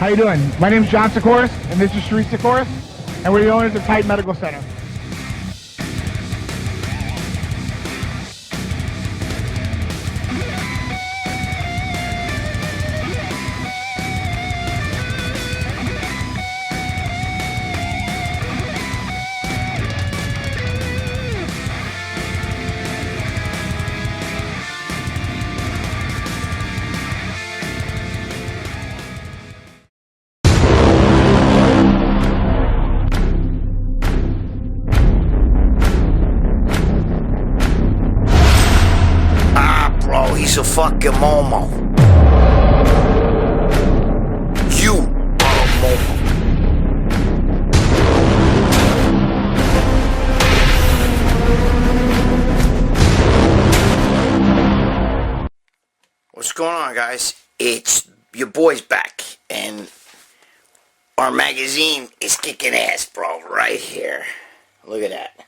How you doing? My name's John Sikoris, and this is Sharif Sikoris, and we're the owners of Titan Medical Center. He's a fucking Momo. You are a Momo. What's going on, guys? It's your boy's back, and our magazine is kicking ass, bro, right here. Look at that.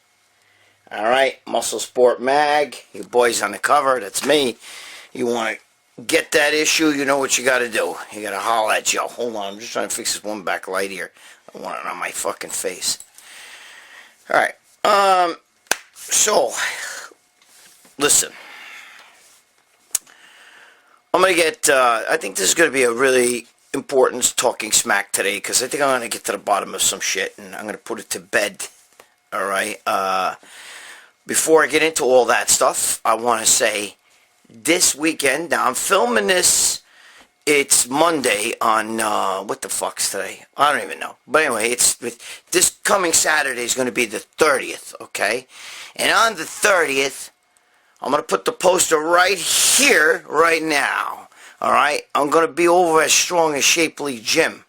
Alright, Muscle Sport Mag, your boy's on the cover, that's me. You want to get that issue, you know what you got to do. You got to holler at Joe. Hold on, I'm just trying to fix this one backlight here. I want it on my fucking face. Alright, so, listen. I'm going to get, I think this is going to be a really important talking smack today, because I think I'm going to get to the bottom of some shit, and I'm going to put it to bed. Alright, before I get into all that stuff, I want to say this weekend, now I'm filming this, it's Monday on, what the fuck's today? I don't even know. But anyway, this coming Saturday is going to be the 30th, okay? And on the 30th, I'm going to put the poster right here, right now, alright? I'm going to be over at Strong and Shapely Gym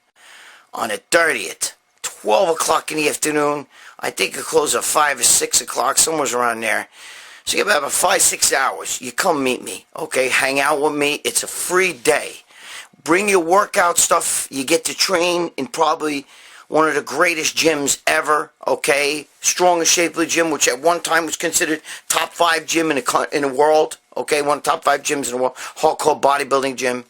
on the 30th, 12 o'clock in the afternoon. I think it closes at 5 or 6 o'clock, somewhere around there. So you have about 5-6 hours. You come meet me, okay? Hang out with me. It's a free day. Bring your workout stuff. You get to train in probably one of the greatest gyms ever, okay? Strong and Shapely Gym, which at one time was considered top 5 gym in the world, okay? One of the top 5 gyms in the world, hardcore bodybuilding gym.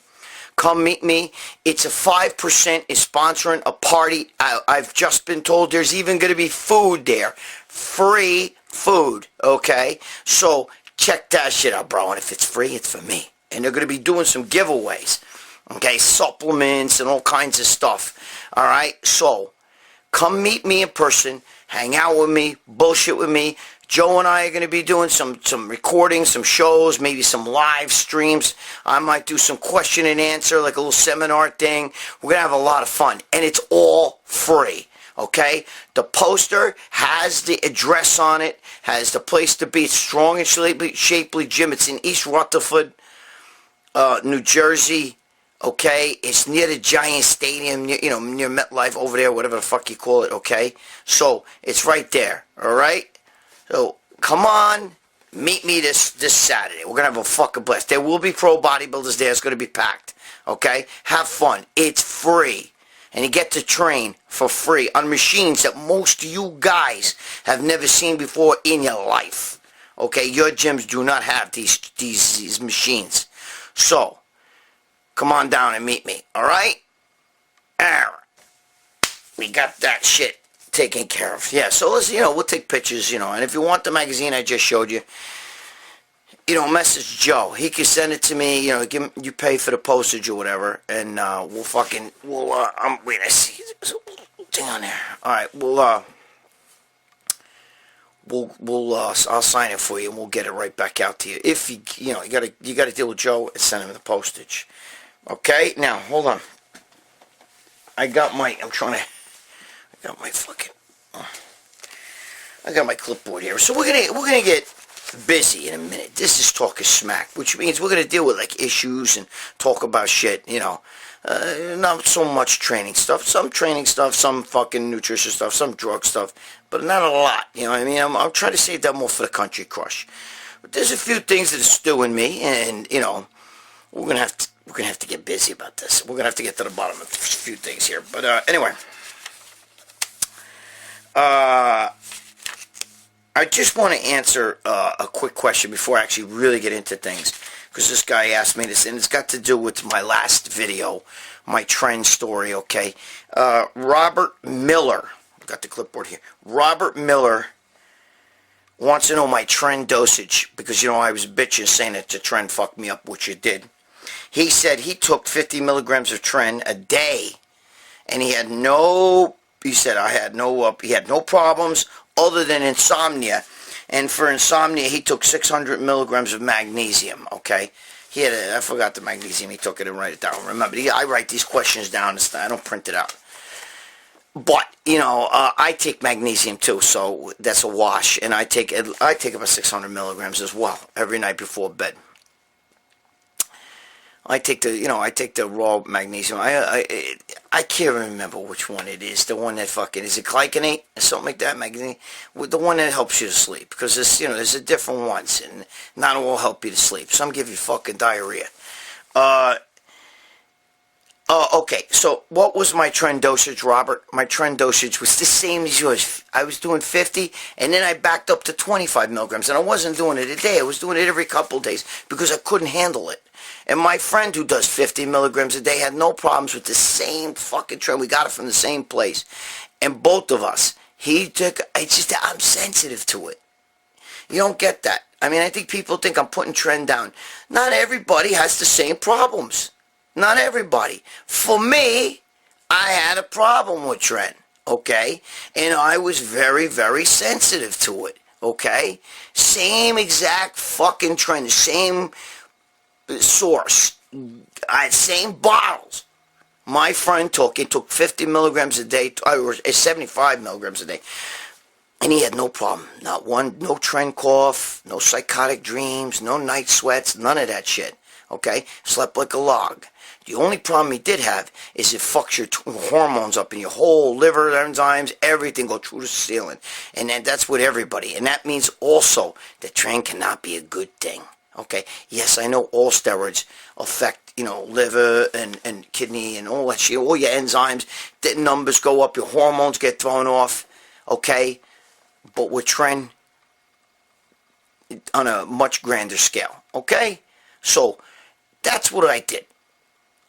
Come meet me. It's a 5% is sponsoring a party. I've just been told there's even going to be food there. Free food, okay? So check that shit out, bro. And if it's free, it's for me. And they're going to be doing some giveaways, okay? Supplements and all kinds of stuff, all right? So come meet me in person. Hang out with me. Bullshit with me. Joe and I are going to be doing some recordings, some shows, maybe some live streams. I might do some question and answer, like a little seminar thing. We're going to have a lot of fun. And it's all free, okay? The poster has the address on it, has the place to be. It's Strong and Shapely Gym. It's in East Rutherford, New Jersey, okay? It's near the Giant Stadium, near MetLife over there, whatever the fuck you call it, okay? So it's right there, all right? So, come on, meet me this Saturday. We're going to have a fucking blast. There will be pro bodybuilders there. It's going to be packed, okay? Have fun. It's free. And you get to train for free on machines that most of you guys have never seen before in your life, okay? Your gyms do not have these machines. So, come on down and meet me, all right? All right. We got that shit taken care of. Yeah, so let's, we'll take pictures, and if you want the magazine I just showed you, message Joe. He can send it to me, you pay for the postage or whatever, and wait, I see, there's a thing on there. Alright, I'll sign it for you, and we'll get it right back out to you. If you gotta deal with Joe and send him the postage. Okay, now, hold on. I got my clipboard here. So we're gonna get busy in a minute. This is talking smack, which means we're gonna deal with like issues and talk about shit. Not so much training stuff. Some training stuff, some fucking nutrition stuff, some drug stuff, but not a lot. You know what I mean? I'm trying to save that more for the Country Crush. But there's a few things that are stewing me, and we're gonna have to get busy about this. We're gonna have to get to the bottom of a few things here. But anyway. I just want to answer a quick question before I actually really get into things. because this guy asked me this, and it's got to do with my last video, my trend story, okay? Robert Miller, got the clipboard here. Robert Miller wants to know my trend dosage, because, I was bitching saying that the trend fucked me up, which it did. He said he took 50 milligrams of trend a day, and he had no problems other than insomnia. And for insomnia, he took 600 milligrams of magnesium, okay? I forgot the magnesium he took. I didn't write it down. Remember, I write these questions down. I don't print it out. But, I take magnesium too, so that's a wash. And I take about 600 milligrams as well every night before bed. I take the raw magnesium. I can't remember which one it is. The one that is it glycinate or something like that? Magnesium, the one that helps you to sleep, because there's a different ones, and not all help you to sleep. Some give you fucking diarrhea. Okay, so what was my trend dosage, Robert? My trend dosage was the same as yours. I was doing 50, and then I backed up to 25 milligrams, and I wasn't doing it a day. I was doing it every couple of days because I couldn't handle it. And my friend who does 50 milligrams a day had no problems with the same fucking trend. We got it from the same place. And both of us, I'm sensitive to it. You don't get that. I mean, I think people think I'm putting trend down. Not everybody has the same problems. Not everybody. For me, I had a problem with trend, okay? And I was very, very sensitive to it, okay? Same exact fucking trend, same source, same bottles. My friend took 50 milligrams a day, or 75 milligrams a day, and he had no problem. No trend cough, no psychotic dreams, no night sweats, none of that shit, okay? Slept like a log. The only problem he did have is it fucks your hormones up in your whole liver, enzymes, everything go through the ceiling. And that's with everybody. And that means also that trend cannot be a good thing. Okay, yes, I know all steroids affect, liver and kidney and all that shit, all your enzymes, the numbers go up, your hormones get thrown off, okay? But with trend, on a much grander scale, okay? So, that's what I did.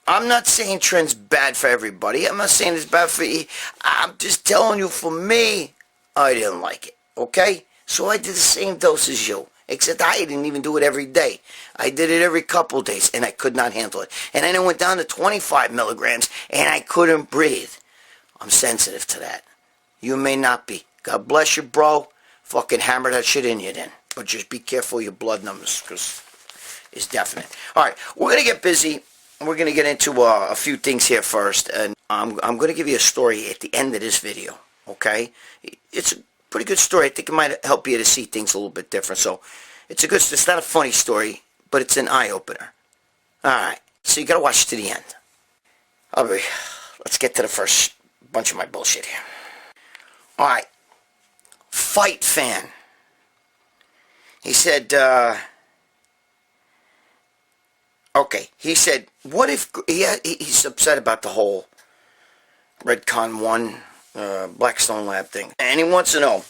I'm not saying trend's bad for everybody. I'm not saying it's bad for you. I'm just telling you, for me, I didn't like it, okay? So I did the same dose as you. Except I didn't even do it every day. I did it every couple of days, and I could not handle it. And then I went down to 25 milligrams, and I couldn't breathe. I'm sensitive to that. You may not be. God bless you, bro. Fucking hammer that shit in you then. But just be careful of your blood numbers, because it's definite. All right, we're going to get busy. We're going to get into a few things here first. And I'm going to give you a story at the end of this video, okay? It's a pretty good story. I think it might help you to see things a little bit different. So it's not a funny story, but it's an eye-opener. Alright, so you gotta watch to the end. Let's get to the first bunch of my bullshit here. Alright, Fight Fan. He said, he said, what if, he's upset about the whole Redcon 1 Blackstone Lab thing. And he wants to know,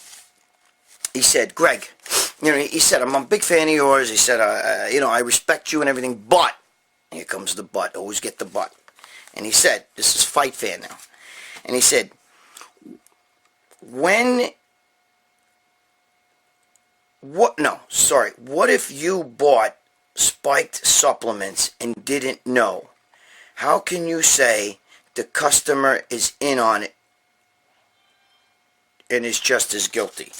he said, Greg, he said, I'm a big fan of yours. He said, I respect you and everything, but, here comes the but, always get the but. And he said, this is Fight Fan now. And he said, what if you bought spiked supplements and didn't know? How can you say the customer is in on it and is just as guilty?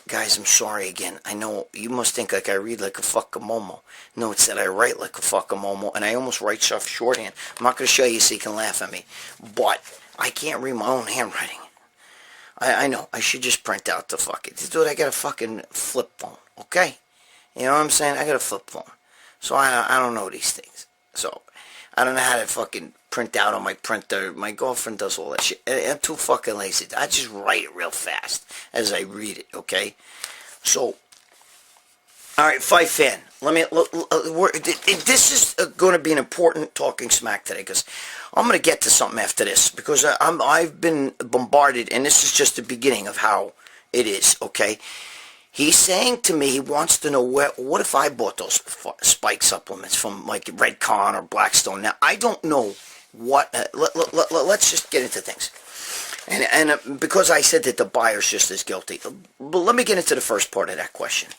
Guys, I'm sorry again. I know you must think like I read like a fucking momo. No, it's that I write like a fucking momo, and I almost write stuff shorthand. I'm not going to show you so you can laugh at me, but I can't read my own handwriting. I know. I should just print out the fucking... Dude, I got a fucking flip phone, okay? You know what I'm saying? I got a flip phone. So I don't know these things. So I don't know how to fucking print out on my printer. My girlfriend does all that shit. I'm too fucking lazy. I just write it real fast as I read it, okay? So, alright, Fight Fan. This is going to be an important talking smack today, because I'm going to get to something after this, because I've been bombarded, and this is just the beginning of how it is, okay? He's saying to me he wants to know what if I bought those spike supplements from like Redcon or Blackstone. Now, I don't know what... let's just get into things. And because I said that the buyer's just as guilty. But let me get into the first part of that question.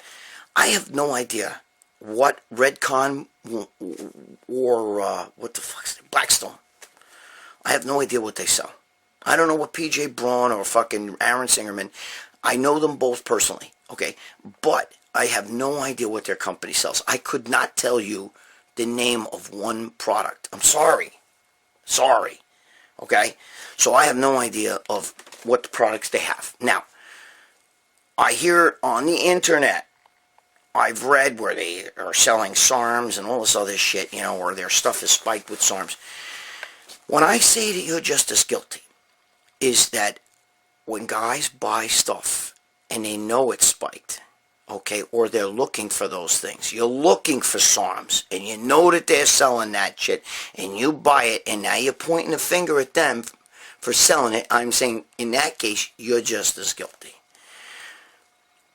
I have no idea what Redcon or what the fuck's it? Blackstone. I have no idea what they sell. I don't know what PJ Braun or fucking Aaron Singerman. I know them both personally, okay? But I have no idea what their company sells. I could not tell you the name of one product. I'm sorry. Sorry. Okay? So I have no idea of what the products they have. Now, I hear on the internet, I've read where they are selling SARMs and all this other shit, you know, where their stuff is spiked with SARMs. When I say that you're just as guilty, is that when guys buy stuff and they know it's spiked, okay, or they're looking for those things, you're looking for SARMs, and you know that they're selling that shit, and you buy it, and now you're pointing the finger at them for selling it. I'm saying, in that case, you're just as guilty.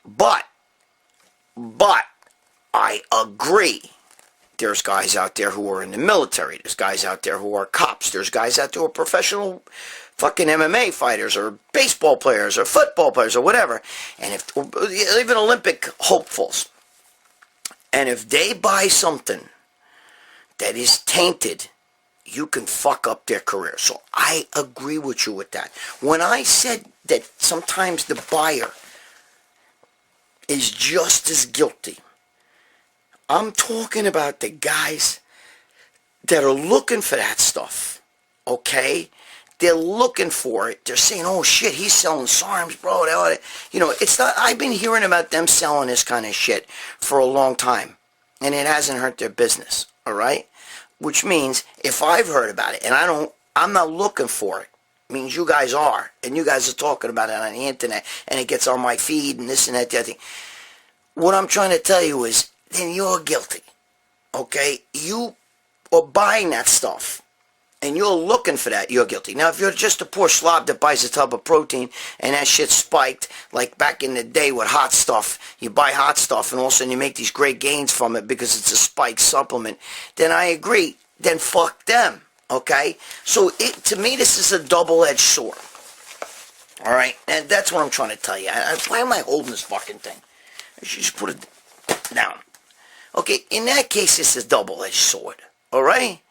But, I agree. There's guys out there who are in the military. There's guys out there who are cops. There's guys out there who are professional fucking MMA fighters or baseball players or football players or whatever. And if even Olympic hopefuls. And if they buy something that is tainted, you can fuck up their career. So I agree with you with that. When I said that sometimes the buyer is just as guilty, I'm talking about the guys that are looking for that stuff, okay? They're looking for it. They're saying, oh, shit, he's selling SARMs, bro. You know, it's not... I've been hearing about them selling this kind of shit for a long time, and it hasn't hurt their business, all right? Which means if I've heard about it, and I'm not looking for it, means you guys are, and you guys are talking about it on the internet, and it gets on my feed and this and that, the other thing. What I'm trying to tell you is, then you're guilty, okay? You are buying that stuff, and you're looking for that, you're guilty. Now, if you're just a poor slob that buys a tub of protein, and that shit's spiked, like back in the day with hot stuff, you buy hot stuff, and all of a sudden you make these great gains from it because it's a spiked supplement, then I agree. Then fuck them, okay? So, to me, this is a double-edged sword, all right? And that's what I'm trying to tell you. Why am I holding this fucking thing? I should just put it down. Okay, in that case, it's a double-edged sword, all right?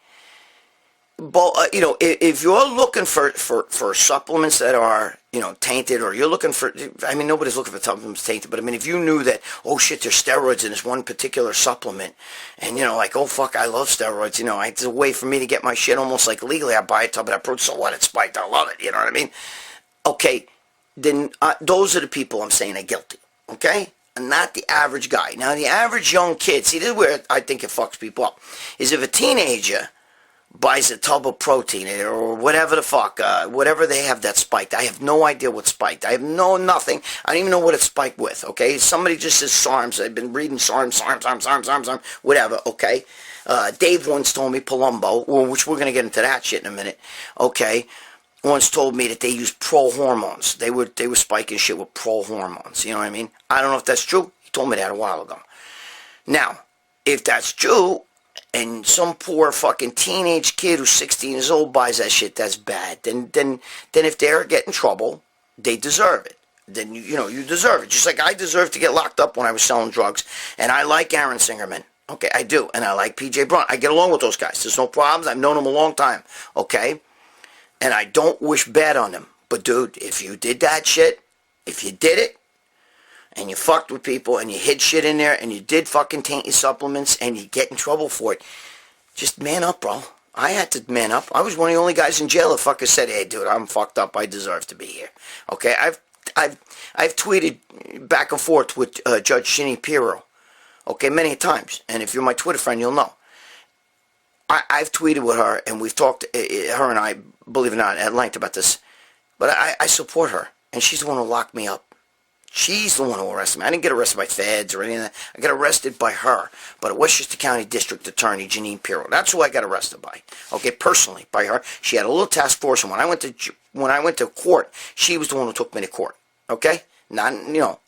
But, you know, if you're looking for supplements that are, you know, tainted, or you're looking for, I mean, nobody's looking for supplements tainted, but I mean, if you knew that, oh shit, there's steroids in this one particular supplement, and, you know, like, oh fuck, I love steroids, you know, it's a way for me to get my shit almost like legally. I buy a tub of that protein, so what, it's spiked, I love it, you know what I mean? Okay, then those are the people I'm saying are guilty, okay? Not the average guy. Now, the average young kid, see, this is where I think it fucks people up, is if a teenager buys a tub of protein or whatever the fuck, whatever they have that's spiked. I have no idea what's spiked. I have nothing. I don't even know what it's spiked with, okay? Somebody just says SARMs. I've been reading SARMs, whatever, okay? Dave once told me, Palumbo, which we're going to get into that shit in a minute, okay? Once told me that they use pro-hormones. They were spiking shit with pro-hormones. You know what I mean? I don't know if that's true. He told me that a while ago. Now, if that's true, and some poor fucking teenage kid who's 16 years old buys that shit, that's bad. Then if they're getting trouble, they deserve it. Then, you know, you deserve it. Just like I deserve to get locked up when I was selling drugs. And I like Aaron Singerman. Okay, I do. And I like PJ Braun. I get along with those guys. There's no problems. I've known them a long time. Okay? And I don't wish bad on them. But, dude, if you did that shit, if you did it, and you fucked with people, and you hid shit in there, and you did fucking taint your supplements, and you get in trouble for it, just man up, bro. I had to man up. I was one of the only guys in jail that fucking said, hey, dude, I'm fucked up. I deserve to be here. Okay? I've tweeted back and forth with Judge Shinny Pirro. Okay? Many times. And if you're my Twitter friend, you'll know. I've tweeted with her, and we've talked, her and I, believe it or not, at length about this. But I support her, and she's the one who locked me up. She's the one who arrested me. I didn't get arrested by feds or anything. I got arrested by her, but Westchester County District Attorney Janine Pirro. That's who I got arrested by. Okay, personally by her. She had a little task force, and when I went to court, she was the one who took me to court. Okay, not, you know,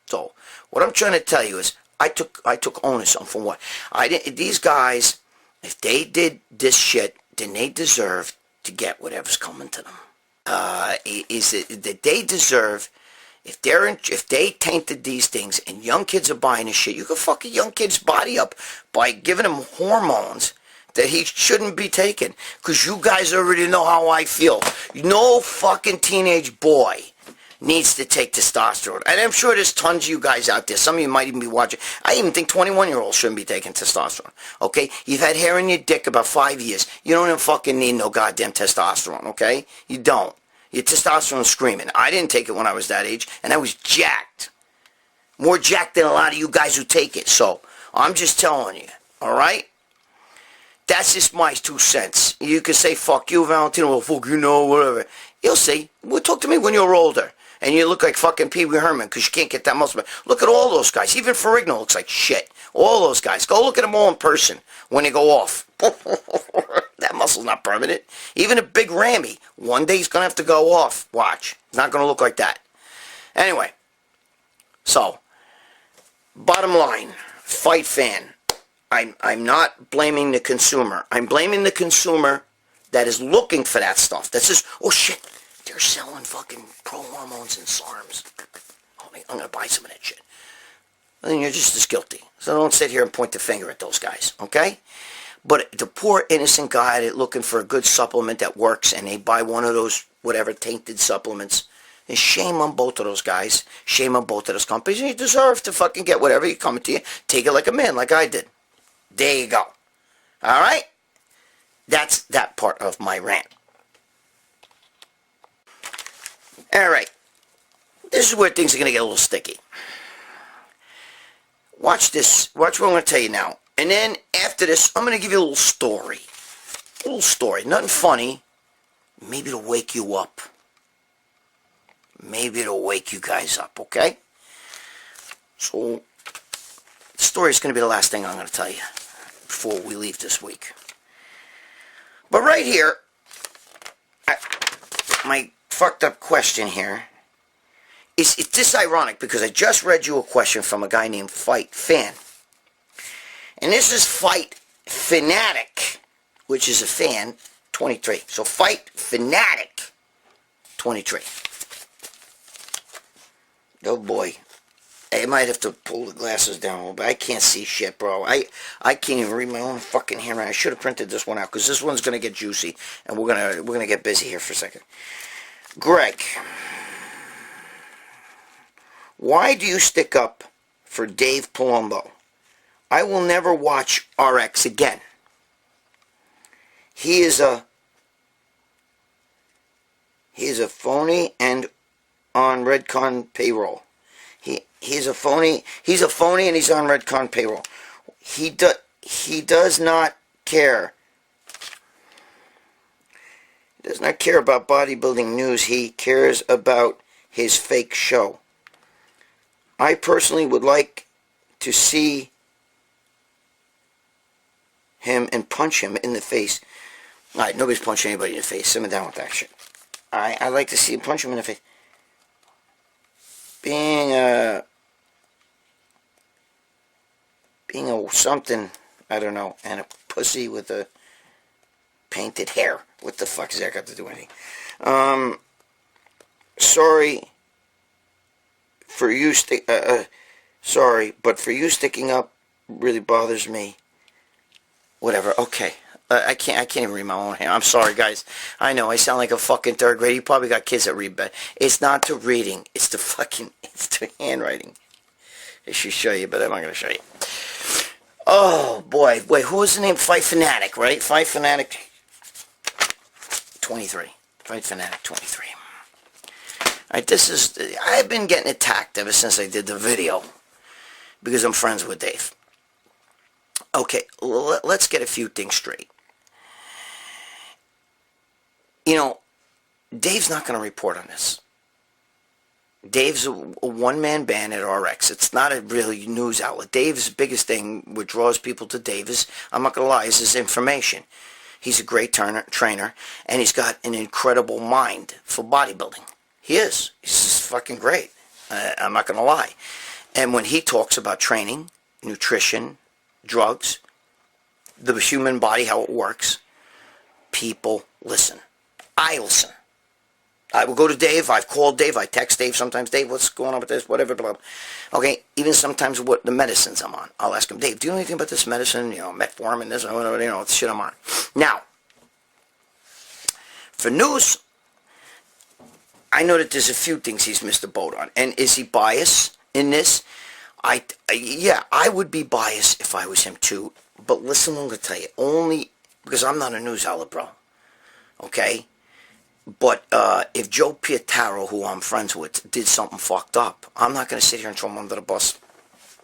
So, what I'm trying to tell you is, I took onus on for what? I didn't. These guys, if they did this shit, then they deserve to get whatever's coming to them. Is it that they deserve? If they tainted these things and young kids are buying this shit, you can fuck a young kid's body up by giving him hormones that he shouldn't be taking. Because you guys already know how I feel. No fucking teenage boy needs to take testosterone. And I'm sure there's tons of you guys out there. Some of you might even be watching. I even think 21-year-olds shouldn't be taking testosterone. Okay? You've had hair in your dick about 5 years. You don't even fucking need no goddamn testosterone. Okay? You don't. Your testosterone's screaming. I didn't take it when I was that age, and I was jacked. More jacked than a lot of you guys who take it. So, I'm just telling you. Alright? That's just my 2 cents. You can say, fuck you, Valentino, well, fuck you, know, whatever. You'll see. Well, talk to me when you're older. And you look like fucking Pee Wee Herman because you can't get that muscle. Look at all those guys. Even Ferrigno looks like shit. All those guys. Go look at them all in person when they go off. That muscle's not permanent. Even a big Rammy, one day he's going to have to go off. Watch. It's not going to look like that. Anyway. So, bottom line. Fight fan. I'm not blaming the consumer. I'm blaming the consumer that is looking for that stuff. That says, oh shit, they're selling fucking pro hormones and SARMs. Oh, I'm going to buy some of that shit. And then you're just as guilty. So don't sit here and point the finger at those guys, okay? But the poor innocent guy that looking for a good supplement that works and they buy one of those whatever tainted supplements, and shame on both of those guys. Shame on both of those companies. And you deserve to fucking get whatever you coming to you. Take it like a man, like I did. There you go. All right? That's that part of my rant. All right. This is where things are going to get a little sticky. Watch this. Watch what I'm going to tell you now. And then after this, I'm going to give you a little story. A little story. Nothing funny. Maybe it'll wake you up. Maybe it'll wake you guys up, okay? So, the story is going to be the last thing I'm going to tell you before we leave this week. But right here, my fucked up question here is, it's this ironic because I just read you a question from a guy named Fight Fan. And this is Fight Fanatic, which is a fan, 23. So Fight Fanatic, 23. Oh boy. I might have to pull the glasses down a little bit. I can't see shit, bro. I can't even read my own fucking handwriting. I should have printed this one out because this one's gonna get juicy, and we're gonna get busy here for a second. Greg, why do you stick up for Dave Palumbo? I will never watch RX again. He is a phony and on Redcon payroll. He's a phony. He's a phony, and he's on Redcon payroll. He does not care. He does not care about bodybuilding news. He cares about his fake show. I personally would like to see him and punch him in the face. All right, nobody's punching anybody in the face. Simmer down with that shit. All right, I'd like to see him punch him in the face. Being a something, I don't know, and a pussy with a painted hair. What the fuck has that got to do with anything? Sorry for you sorry, but for you sticking up really bothers me. Whatever, okay. I can't even read my own hand. I'm sorry, guys. I know, I sound like a fucking third grade. You probably got kids that read, but it's not the reading. It's the handwriting. I should show you, but I'm not going to show you. Oh, boy. Wait, who was the name? Fight Fanatic, right? Fight Fanatic 23. Fight Fanatic 23. Alright, I've been getting attacked ever since I did the video because I'm friends with Dave. Okay, let's get a few things straight. You know, Dave's not going to report on this. Dave's a one-man band at RX. It's not a really news outlet. Dave's biggest thing, what draws people to Dave is, I'm not going to lie, is his information. He's a great trainer, and he's got an incredible mind for bodybuilding. He is. He's just fucking great. I'm not going to lie. And when he talks about training, nutrition, drugs, the human body, how it works, people listen. I listen. I will go to Dave. I've called Dave. I text Dave sometimes. Dave, what's going on with this? Whatever. Blah, blah. Okay. Even sometimes what the medicines I'm on. I'll ask him, Dave, do you know anything about this medicine? You know, metformin, this, whatever, you know, the shit I'm on. Now, for news, I know that there's a few things he's missed the boat on. And is he biased in this? Yeah, I would be biased if I was him too. But listen, I'm going to tell you. Only because I'm not a news outlet, bro. Okay? But if Joe Pietaro, who I'm friends with, did something fucked up, I'm not going to sit here and throw him under the bus.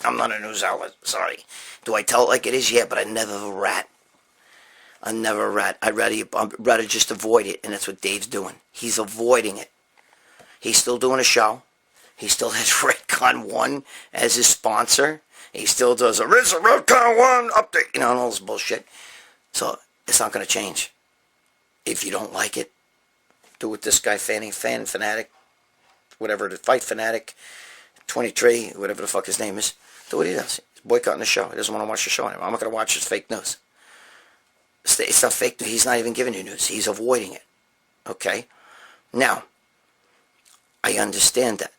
I'm not a news outlet. Sorry. Do I tell it like it is? Yeah, but I never rat. I'm never a rat. I'd rather just avoid it, and that's what Dave's doing. He's avoiding it. He's still doing a show. He still has Redcon 1 as his sponsor. He still does a Redcon 1 update, you know, and all this bullshit. So it's not going to change. If you don't like it, do what this guy, fan fanatic, whatever, the fight fanatic, 23, whatever the fuck his name is. Do what he does. He's boycotting the show. He doesn't want to watch the show anymore. I'm not going to watch his fake news. It's not fake news. He's not even giving you news. He's avoiding it. Okay? Now, I understand that.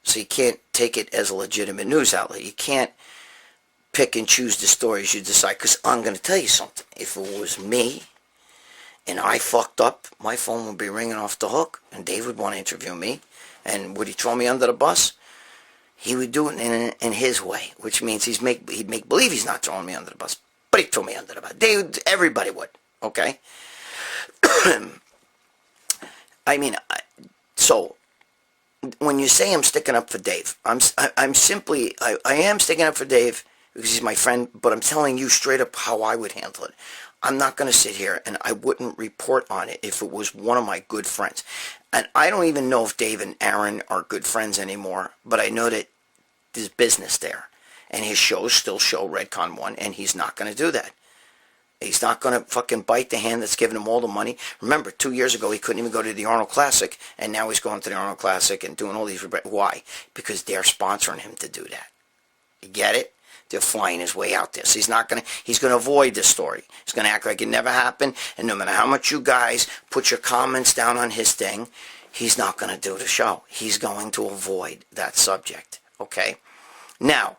So you can't take it as a legitimate news outlet. You can't pick and choose the stories you decide. Because I'm going to tell you something. If it was me and I fucked up, my phone would be ringing off the hook, and Dave would want to interview me. And would he throw me under the bus? He would do it in his way, which means he'd make believe he's not throwing me under the bus, but he'd throw me under the bus. Everybody would, okay? I mean, so when you say I'm sticking up for Dave, I am sticking up for Dave because he's my friend, but I'm telling you straight up how I would handle it. I'm not going to sit here and I wouldn't report on it if it was one of my good friends. And I don't even know if Dave and Aaron are good friends anymore, but I know that there's business there. And his shows still show Redcon 1, and he's not going to do that. He's not going to fucking bite the hand that's giving him all the money. Remember, 2 years ago, he couldn't even go to the Arnold Classic, and now he's going to the Arnold Classic and doing all these... Why? Because they're sponsoring him to do that. You get it? They're flying his way out there. So he's going to avoid this story. He's going to act like it never happened, and no matter how much you guys put your comments down on his thing, he's not going to do the show. He's going to avoid that subject, okay? Now,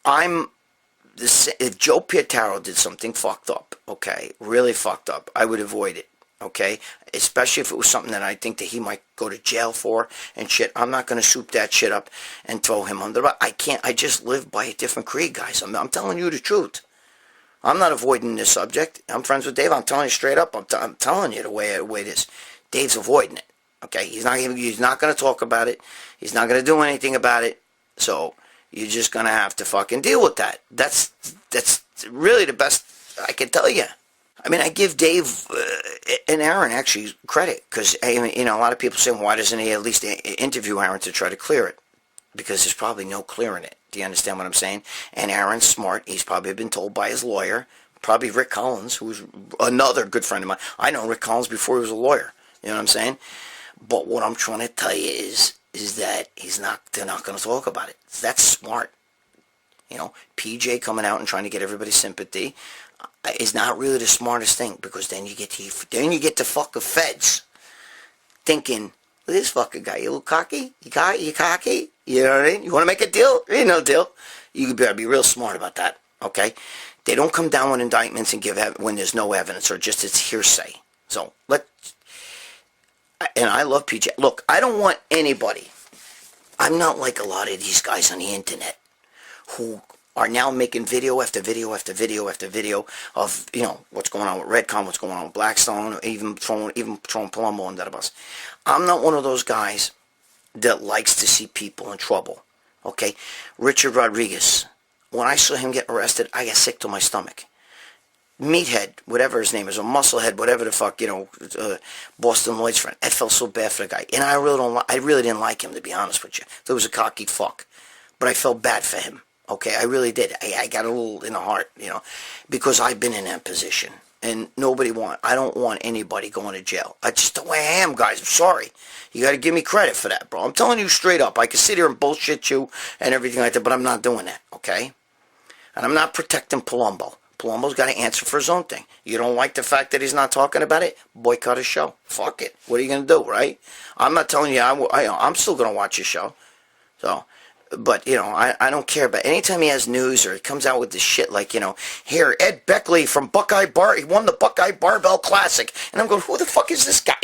if Joe Pietaro did something fucked up, okay, really fucked up, I would avoid it, okay? Especially if it was something that I think that he might go to jail for and shit. I'm not going to soup that shit up and throw him under the bus. I can't. I just live by a different creed, guys. I'm telling you the truth. I'm not avoiding this subject. I'm friends with Dave. I'm telling you straight up. I'm telling you the way it is. Dave's avoiding it, okay? He's not going to talk about it. He's not going to do anything about it. So you're just going to have to fucking deal with that. That's really the best I can tell you. I mean, I give Dave and Aaron actually credit because, you know, a lot of people say, well, why doesn't he at least interview Aaron to try to clear it? Because there's probably no clearing it. Do you understand what I'm saying? And Aaron's smart. He's probably been told by his lawyer, probably Rick Collins, who's another good friend of mine. I know Rick Collins before he was a lawyer. You know what I'm saying? But what I'm trying to tell you is that they're not going to talk about it. That's smart. You know, PJ coming out and trying to get everybody's sympathy is not really the smartest thing, because then you get the fucking feds thinking, look at this fucking guy, you little cocky, you cocky, you know what I mean? You want to make a deal? There ain't no deal. You better be real smart about that, okay? They don't come down with indictments and give when there's no evidence or just it's hearsay. So and I love PJ. Look, I don't want anybody. I'm not like a lot of these guys on the internet who are now making video after video after video after video of, you know, what's going on with Redcon, what's going on with Blackstone, or even throwing Palumbo under the bus. I'm not one of those guys that likes to see people in trouble. Okay? Richard Rodriguez, when I saw him get arrested, I got sick to my stomach. Meathead, whatever his name is, or Musclehead, whatever the fuck, you know, Boston Lloyd's friend. I felt so bad for the guy. And I really didn't like him, to be honest with you. He was a cocky fuck. But I felt bad for him. Okay, I really did. I got a little in the heart, you know, because I've been in that position. And I don't want anybody going to jail. That's just the way I am, guys. I'm sorry. You got to give me credit for that, bro. I'm telling you straight up. I can sit here and bullshit you and everything like that, but I'm not doing that, okay? And I'm not protecting Palumbo. Palumbo's got to answer for his own thing. You don't like the fact that he's not talking about it? Boycott his show. Fuck it. What are you going to do, right? I'm not telling you. I'm still going to watch his show. So, but, I don't care about anytime he has news or he comes out with this shit like, here, Ed Beckley from Buckeye Bar, he won the Buckeye Barbell Classic. And I'm going, who the fuck is this guy?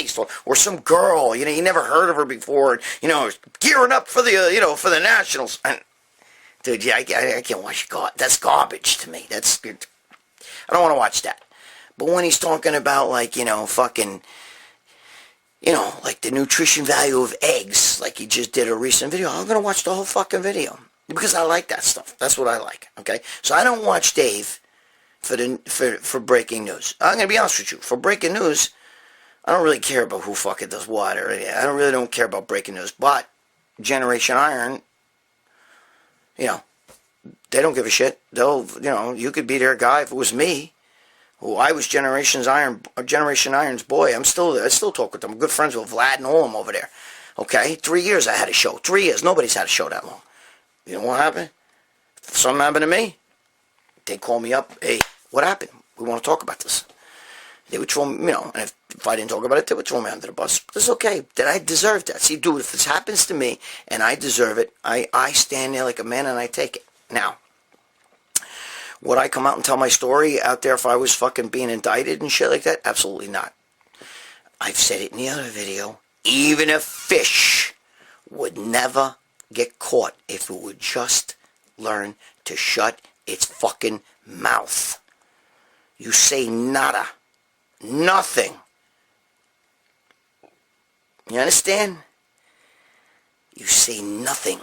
Or some girl, you never heard of her before, and, gearing up for the, for the Nationals. And, dude, yeah, I can't watch it. That's garbage to me. I don't want to watch that. But when he's talking about, like, fucking, like the nutrition value of eggs, like he just did a recent video, I'm going to watch the whole fucking video. Because I like that stuff. That's what I like, okay? So I don't watch Dave for breaking news. I'm going to be honest with you. For breaking news, I don't really care about who fucking does what. I don't care about breaking news. But Generation Iron, they don't give a shit. They'll, you could be their guy if it was me. Who I was Generation Iron's boy. I still talk with them. I'm good friends with Vlad and all of them over there. Okay? 3 years I had a show. 3 years. Nobody's had a show that long. You know what happened? If something happened to me, they call me up. Hey, what happened? We want to talk about this. They would throw me, and if I didn't talk about it, they would throw me under the bus. It's okay. That I deserve that. See, dude, if this happens to me and I deserve it, I stand there like a man and I take it. Now, would I come out and tell my story out there if I was fucking being indicted and shit like that? Absolutely not. I've said it in the other video. Even a fish would never get caught if it would just learn to shut its fucking mouth. You say nada. Nothing. You understand? You say nothing.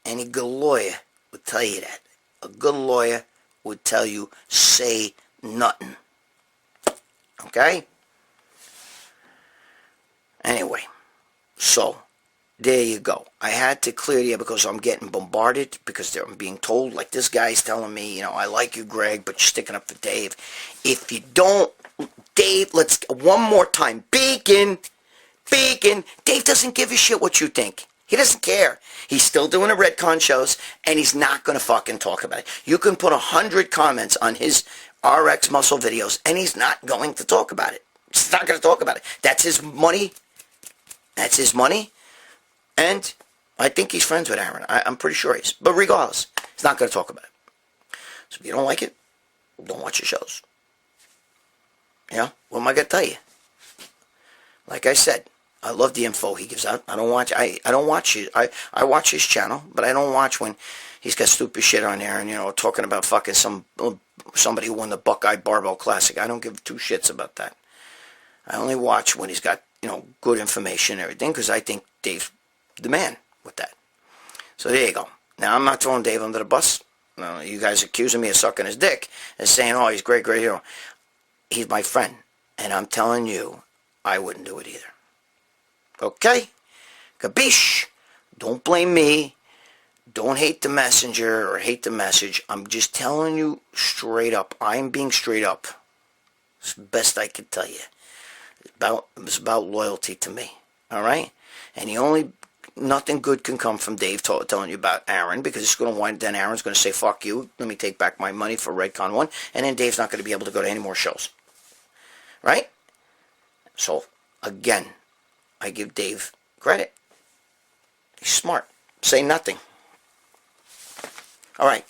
Any good lawyer would tell you that. A good lawyer would tell you, say nothing. Okay? Anyway, so, there you go. I had to clear the air because I'm getting bombarded, because I'm being told, like this guy's telling me, I like you, Greg, but you're sticking up for Dave. If you don't, Dave, let's, one more time, Bacon, Dave doesn't give a shit what you think. He doesn't care. He's still doing the Redcon shows, and he's not going to fucking talk about it. You can put 100 comments on his RX Muscle videos, and he's not going to talk about it. He's not going to talk about it. That's his money. That's his money. And I think he's friends with Aaron. I'm pretty sure he is. But regardless, he's not going to talk about it. So if you don't like it, don't watch his shows. What am I going to tell you? Like I said, I love the info he gives out. I don't watch it. I watch his channel, but I don't watch when he's got stupid shit on there and, talking about fucking somebody who won the Buckeye Barbell Classic. I don't give two shits about that. I only watch when he's got, good information and everything, because I think Dave's the man with that. So there you go. Now, I'm not throwing Dave under the bus. No, you guys accusing me of sucking his dick and saying, oh, he's great hero. He's my friend. And I'm telling you, I wouldn't do it either. Okay? Capiche? Don't blame me. Don't hate the messenger or hate the message. I'm just telling you straight up. I'm being straight up. It's the best I can tell you. It's about loyalty to me. Alright? And nothing good can come from Dave telling you about Aaron, because it's going to wind, then Aaron's going to say, fuck you, let me take back my money for Redcon 1, and then Dave's not going to be able to go to any more shows. Right? So, again, I give Dave credit. He's smart. Say nothing. Alright.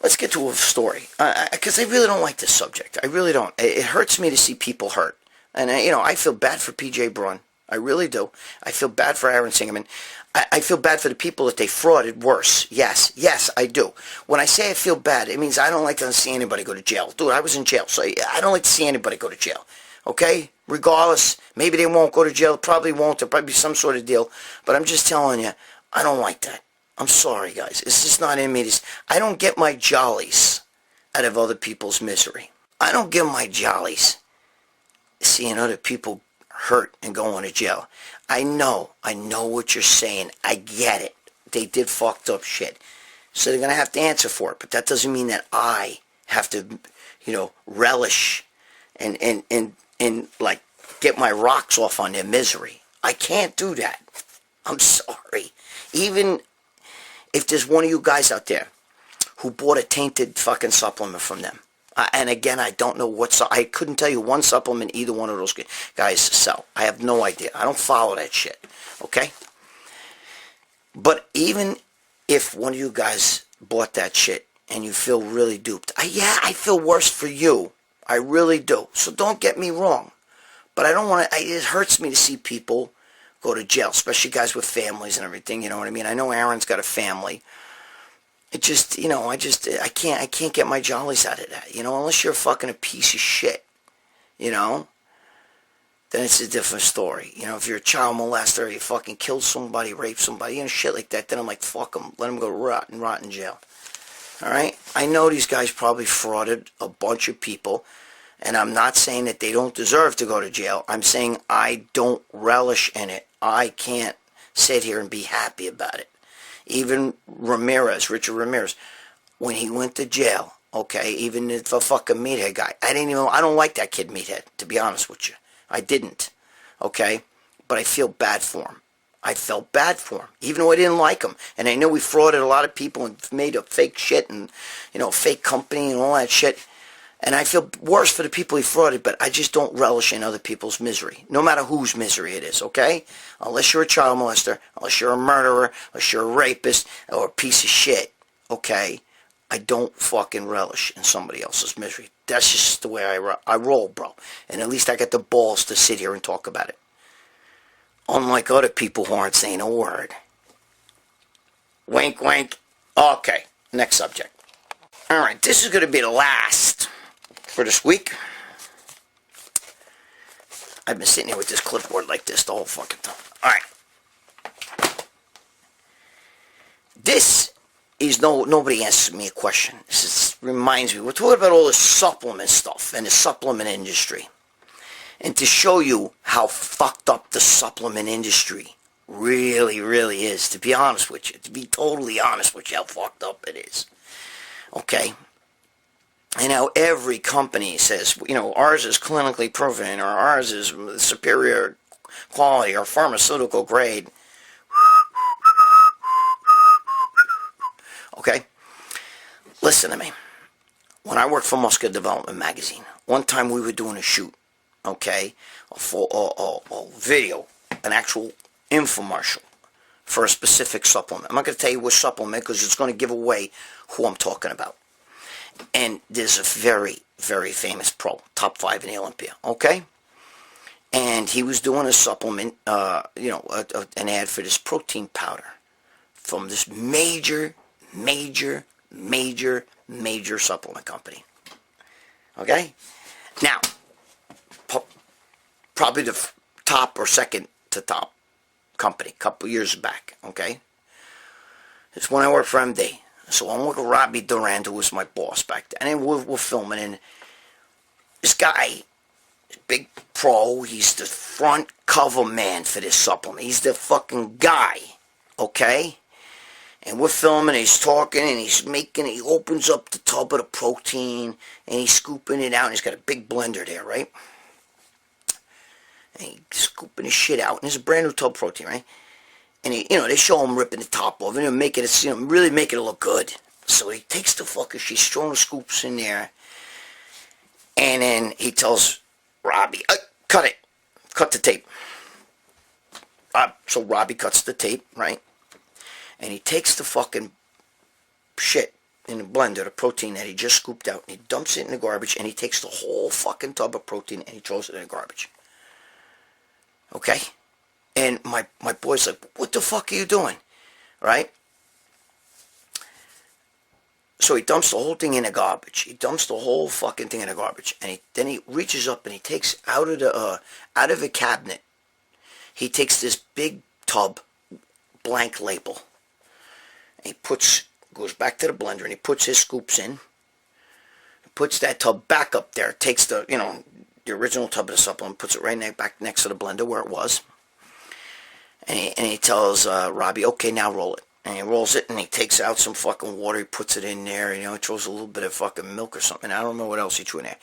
Let's get to a story. Because I really don't like this subject. I really don't. It hurts me to see people hurt. And, I feel bad for PJ Braun. I really do. I feel bad for Aaron Singerman. I feel bad for the people that they frauded worse. Yes, I do. When I say I feel bad, it means I don't like to see anybody go to jail. Dude, I was in jail, so I don't like to see anybody go to jail. Okay? Regardless, maybe they won't go to jail. Probably won't. There'll probably be some sort of deal. But I'm just telling you, I don't like that. I'm sorry, guys. It's just not in me. I don't get my jollies out of other people's misery. I don't get my jollies seeing other people hurt and going to jail. I know what you're saying. I get it. They did fucked up shit. So they're going to have to answer for it. But that doesn't mean that I have to, relish and like get my rocks off on their misery. I can't do that. I'm sorry. Even if there's one of you guys out there who bought a tainted fucking supplement from them. And again, I don't know I couldn't tell you one supplement either one of those guys sell. I have no idea. I don't follow that shit. Okay? But even if one of you guys bought that shit and you feel really duped, I feel worse for you. I really do. So don't get me wrong. But I don't want to, it hurts me to see people go to jail, especially guys with families and everything, you know what I mean? I know Aaron's got a family. It just, I can't get my jollies out of that, unless you're fucking a piece of shit, then it's a different story. If you're a child molester, you fucking killed somebody, raped somebody, shit like that, then I'm like, fuck them, let them go rot in jail. All right? I know these guys probably frauded a bunch of people, and I'm not saying that they don't deserve to go to jail. I'm saying I don't relish in it. I can't sit here and be happy about it. Even Richard Ramirez, when he went to jail, okay, even the fucking meathead guy, I don't like that kid meathead, to be honest with you. I didn't, okay? But I feel bad for him. I felt bad for him, even though I didn't like him. And I know we frauded a lot of people and made a fake shit and, fake company and all that shit. And I feel worse for the people he frauded, but I just don't relish in other people's misery, no matter whose misery it is, okay? Unless you're a child molester, unless you're a murderer, unless you're a rapist, or a piece of shit, okay? I don't fucking relish in somebody else's misery. That's just the way I roll, bro. And at least I get the balls to sit here and talk about it. Unlike other people who aren't saying a word. Wink, wink. Okay, next subject. All right, this is going to be the last for this week. I've been sitting here with this clipboard like this the whole fucking time. All right. This is nobody answers me a question. This reminds me, we're talking about all this supplement stuff and the supplement industry. And to show you how fucked up the supplement industry really, really is, to be honest with you, to be totally honest with you, how fucked up it is. Okay? And how every company says, ours is clinically proven, or ours is superior quality, or pharmaceutical grade. Okay? Listen to me. When I worked for Muscular Development Magazine, one time we were doing a shoot, okay, a video, an actual infomercial for a specific supplement. I'm not going to tell you which supplement because it's going to give away who I'm talking about. And there's a very, very famous pro, top 5 in the Olympia, okay? And he was doing a supplement, an ad for this protein powder from this major supplement company. Okay? Now, probably the top or second to top company, a couple years back, okay? It's when I worked for MD. So I'm with Robbie Durand, who was my boss back then. And we're filming, and this guy, big pro, he's the front cover man for this supplement. He's the fucking guy, okay? And we're filming, and he's talking, and he opens up the tub of the protein, and he's scooping it out, and he's got a big blender there, right? And he's scooping his shit out, and it's a brand new tub protein, right? And they show him ripping the top off, and really make it look good. So he takes the fucking, she's throwing the scoops in there, and then he tells Robbie, cut it, cut the tape. So Robbie cuts the tape, right? And he takes the fucking shit in the blender, the protein that he just scooped out, and he dumps it in the garbage, and he takes the whole fucking tub of protein and he throws it in the garbage. Okay? And my boy's like, what the fuck are you doing? Right? So he dumps the whole thing in the garbage. He dumps the whole fucking thing in the garbage. And then he reaches up and he takes out of a cabinet, he takes this big tub, blank label. And he goes back to the blender and he puts his scoops in. Puts that tub back up there. Takes the original tub of the supplement, puts it right back next to the blender where it was. And he tells Robbie, okay, now roll it. And he rolls it, and he takes out some fucking water. He puts it in there. You know, he throws a little bit of fucking milk or something. I don't know what else he threw in there.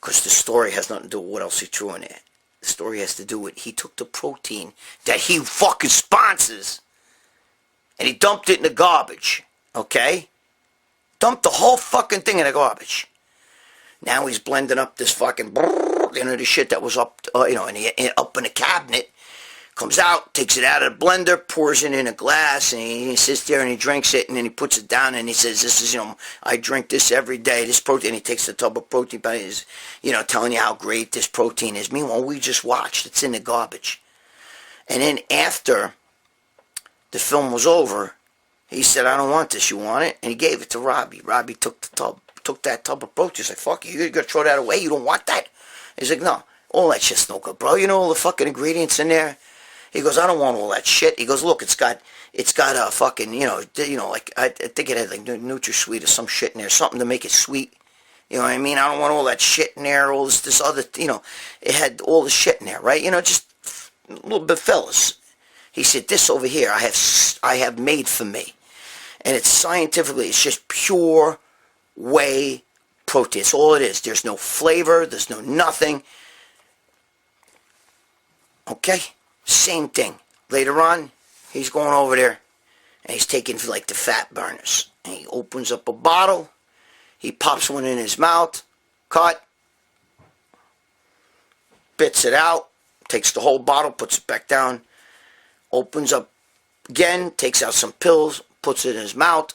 Because the story has nothing to do with what else he threw in there. The story has to do with he took the protein that he fucking sponsors, and he dumped it in the garbage. Okay? Dumped the whole fucking thing in the garbage. Now he's blending up this fucking, the shit that was up, up in the cabinet. Comes out, takes it out of the blender, pours it in a glass, and he sits there and he drinks it, and then he puts it down, and he says, this is, I drink this every day, this protein. He takes the tub of protein, but he's, telling you how great this protein is. Meanwhile, we just watched. It's in the garbage. And then after the film was over, he said, I don't want this. You want it? And he gave it to Robbie. Robbie took that tub of protein. He's like, fuck you, you're going to throw that away? You don't want that? He's like, no, all that shit's no good, bro. You know all the fucking ingredients in there? He goes, I don't want all that shit. He goes, look, it's got a fucking, like, I think it had like NutraSweet or some shit in there, something to make it sweet. You know what I mean? I don't want all that shit in there, all this other, it had all the shit in there, right? Just a little bit fellas. He said, this over here, I have made for me. And it's scientifically, it's just pure whey protein. It's all it is. There's no flavor. There's no nothing. Okay? Same thing. Later on, he's going over there, and he's taking like the fat burners. And he opens up a bottle. He pops one in his mouth. Cut. Spits it out. Takes the whole bottle, puts it back down. Opens up again, takes out some pills, puts it in his mouth.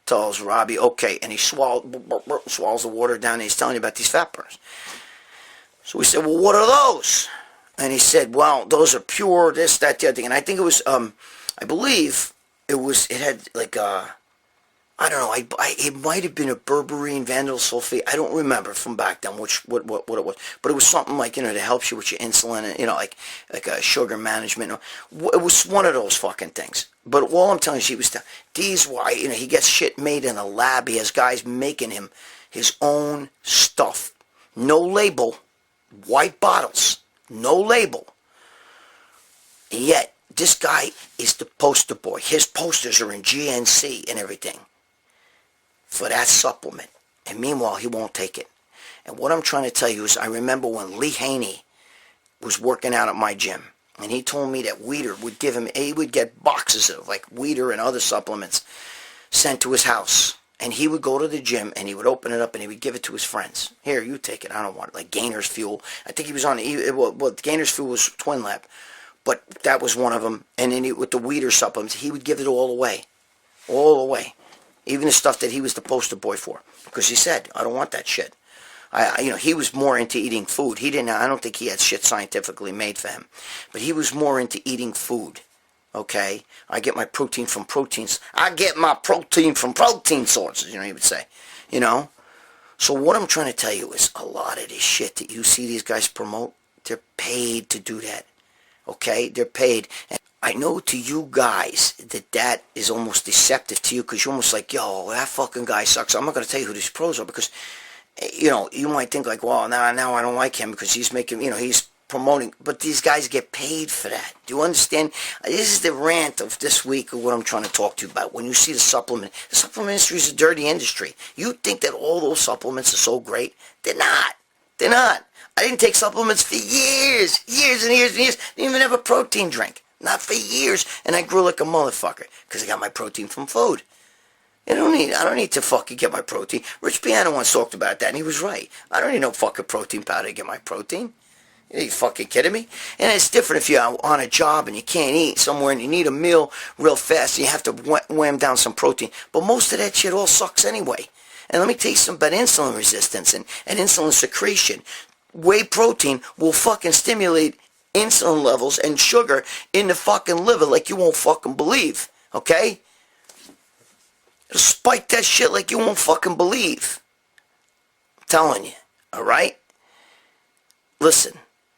Tells Robbie, okay. And he swallows the water down, and he's telling you about these fat burners. So we said, well, what are those? And he said, well, those are pure, this, that, the other thing. And I think it was, I believe it had like, I don't know, it might have been a berberine vandyl sulfate. I don't remember from back then what it was. But it was something like, that helps you with your insulin, and, like sugar management. It was one of those fucking things. But all I'm telling you, these why, he gets shit made in a lab. He has guys making him his own stuff. No label, white bottles. No label. And yet, this guy is the poster boy. His posters are in GNC and everything for that supplement. And meanwhile, he won't take it. And what I'm trying to tell you is, I remember when Lee Haney was working out at my gym, and he told me that Weeder would give him, he would get boxes of like Weeder and other supplements sent to his house. And he would go to the gym, and he would open it up, and he would give it to his friends. Here, you take it. I don't want it. Like Gainer's Fuel. I think he was on, Gainer's Fuel was Twin Lab. But that was one of them. And then with the Weeder supplements, he would give it all away. All away. Even the stuff that he was the poster boy for. Because he said, I don't want that shit. He was more into eating food. I don't think he had shit scientifically made for him. But he was more into eating food. Okay, I get my protein from proteins. I get my protein from protein sources, he would say. So what I'm trying to tell you is a lot of this shit that you see these guys promote, they're paid to do that. Okay, they're paid. And I know to you guys that is almost deceptive to you, because you're almost like, yo, that fucking guy sucks. I'm not going to tell you who these pros are, because, you might think like, well, now I don't like him because he's making, he's promoting, but these guys get paid for that. Do you understand? This is the rant of this week of what I'm trying to talk to you about. When you see the supplement industry is a dirty industry. You think that all those supplements are so great? They're not. They're not. I didn't take supplements for years and years and years. Didn't even have a protein drink. Not for years. And I grew like a motherfucker because I got my protein from food. I don't need to fucking get my protein. Rich Piano once talked about that, and he was right. I don't need no fucking protein powder to get my protein. Are you fucking kidding me? And it's different if you're on a job and you can't eat somewhere and you need a meal real fast and you have to wham down some protein. But most of that shit all sucks anyway. And let me tell you something about insulin resistance and insulin secretion. Whey protein will fucking stimulate insulin levels and sugar in the fucking liver like you won't fucking believe. Okay? It'll spike that shit like you won't fucking believe. I'm telling you. Alright? Listen.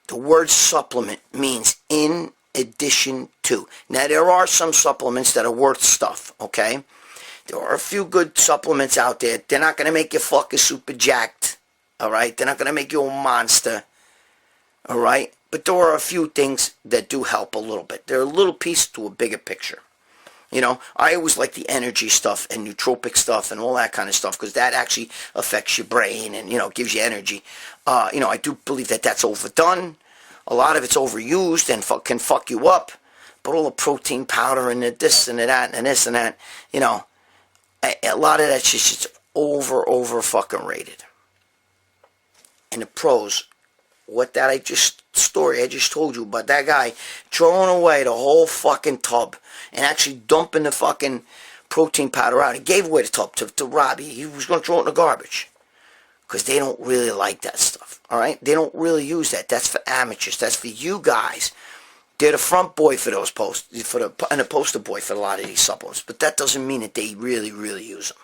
The word supplement means in addition to. Now, there are some supplements that are worth stuff, okay? There are a few good supplements out there. They're not going to make you fucking super jacked, all right? They're not going to make you a monster, all right? But there are a few things that do help a little bit. They're a little piece to a bigger picture, You know, I always like the energy stuff and nootropic stuff and all that kind of stuff because that actually affects your brain and, you know, gives you energy. You know, I do believe that that's overdone. A lot of it's overused and can fuck you up. But all the protein powder and the this and the that and this and that, you know, a lot of that shit's just over fucking rated. And the pros, story I just told you about that guy throwing away the whole fucking tub and actually dumping the fucking protein powder out. He gave away the tub to Robbie. He was going to throw it in the garbage. Because they don't really like that stuff, all right? They don't really use that. That's for amateurs. That's for you guys. They're the front boy for those posts, and the poster boy for a lot of these supplements. But that doesn't mean that they really use them.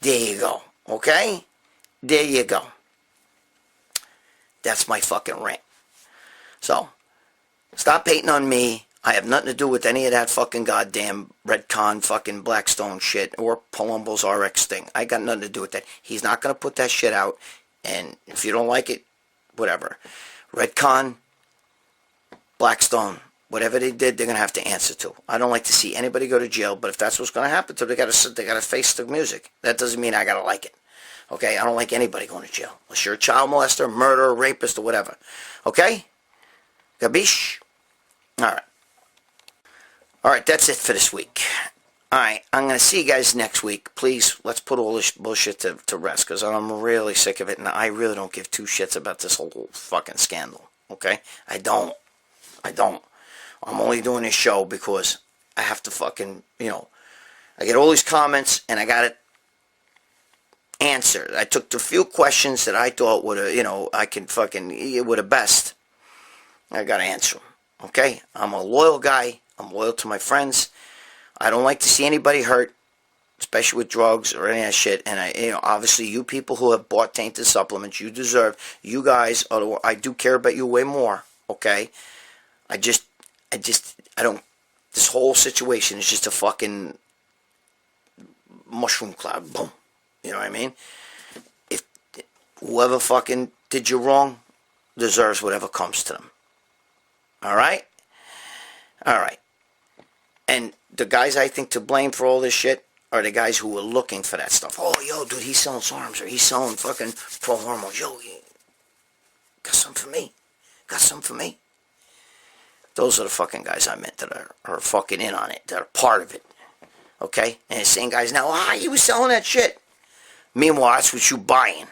There you go, okay? There you go. That's my fucking rant. So, stop hating on me. I have nothing to do with any of that fucking goddamn Redcon fucking Blackstone shit or Palumbo's RX thing. I got nothing to do with that. He's not going to put that shit out. And if you don't like it, whatever. Redcon, Blackstone, whatever they did, they're going to have to answer to. I don't like to see anybody go to jail, but if that's what's going to happen to them, they got to face the music. That doesn't mean I got to like it. Okay? I don't like anybody going to jail. Unless you're a child molester, murderer, rapist, or whatever. Okay? Gabish? Alright. Alright, that's it for this week. Alright, I'm going to see you guys next week. Please, let's put all this bullshit to rest, because I'm really sick of it, and I really don't give two shits about this whole fucking scandal. Okay? I don't. I'm only doing this show because I have to fucking, you know, I get all these comments, and I got it answered. I took the few questions that I thought would have, you know, I can fucking, would have best. I got to answer them. Okay? I'm a loyal guy. I'm loyal to my friends. I don't like to see anybody hurt, especially with drugs or any of that shit. And you know, obviously, you people who have bought tainted supplements, you deserve. You guys, I do care about you way more. Okay, I don't. This whole situation is just a fucking mushroom cloud. Boom. You know what I mean? If whoever fucking did you wrong deserves whatever comes to them. All right. All right. And the guys I think to blame for all this shit are the guys who were looking for that stuff. Oh, yo, dude, he's selling SARMs or he's selling fucking pro hormones. Yo, got some for me? Got some for me? Those are the fucking guys I meant that are fucking in on it. That are part of it. Okay? And the same guys now, he was selling that shit. Meanwhile, that's what you buying.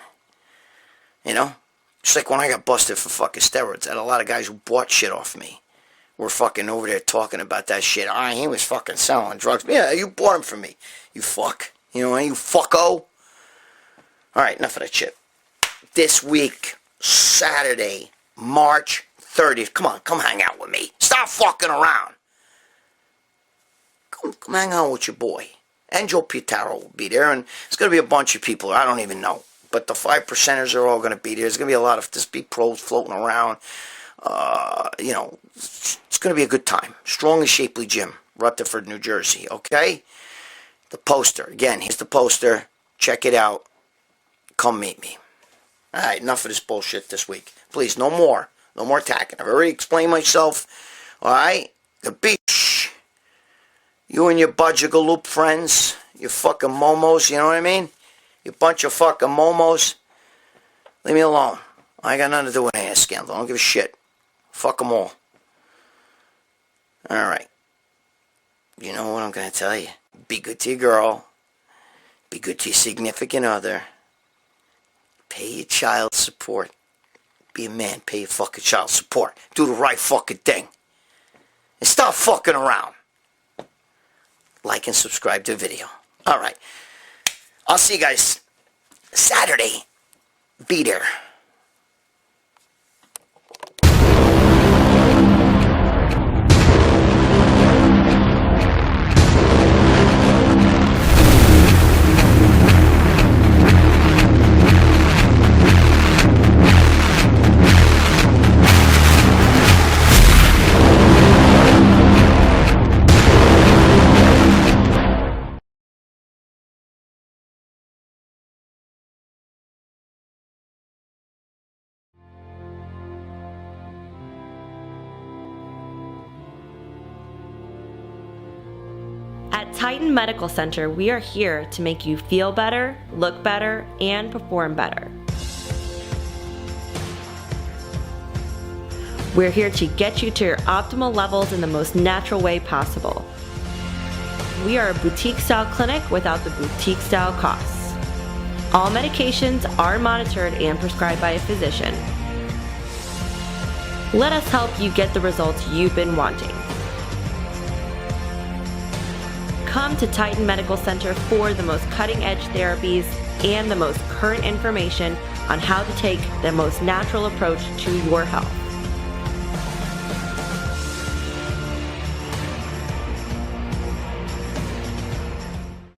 You know? Just like when I got busted for fucking steroids. I had a lot of guys who bought shit off me. We're fucking over there talking about that shit. He was fucking selling drugs. Yeah, you bought them from me. You fuck. You know, you fucko. Alright, enough of that shit. This week, Saturday, March 30th. Come on, come hang out with me. Stop fucking around. Come hang out with your boy. And Joe Pietaro will be there. And it's going to be a bunch of people. I don't even know. But the 5%ers are all going to be there. There's going to be a lot of just big pros floating around. You know, it's going to be a good time. Strong and Shapely Gym, Rutherford, New Jersey, okay? The poster. Again, here's the poster. Check it out. Come meet me. All right, enough of this bullshit this week. Please, no more. No more attacking. I've already explained myself. All right? The beach. You and your Budgegaloop friends. You fucking momos, you know what I mean? You bunch of fucking momos. Leave me alone. I ain't got nothing to do with any scandal. I don't give a shit. Fuck them all. Alright. You know what I'm going to tell you. Be good to your girl. Be good to your significant other. Pay your child support. Be a man. Pay your fucking child support. Do the right fucking thing. And stop fucking around. Like and subscribe to the video. Alright. I'll see you guys Saturday. Be there. At Titan Medical Center, we are here to make you feel better, look better, and perform better. We're here to get you to your optimal levels in the most natural way possible. We are a boutique-style clinic without the boutique-style costs. All medications are monitored and prescribed by a physician. Let us help you get the results you've been wanting. Come to Titan Medical Center for the most cutting-edge therapies and the most current information on how to take the most natural approach to your health.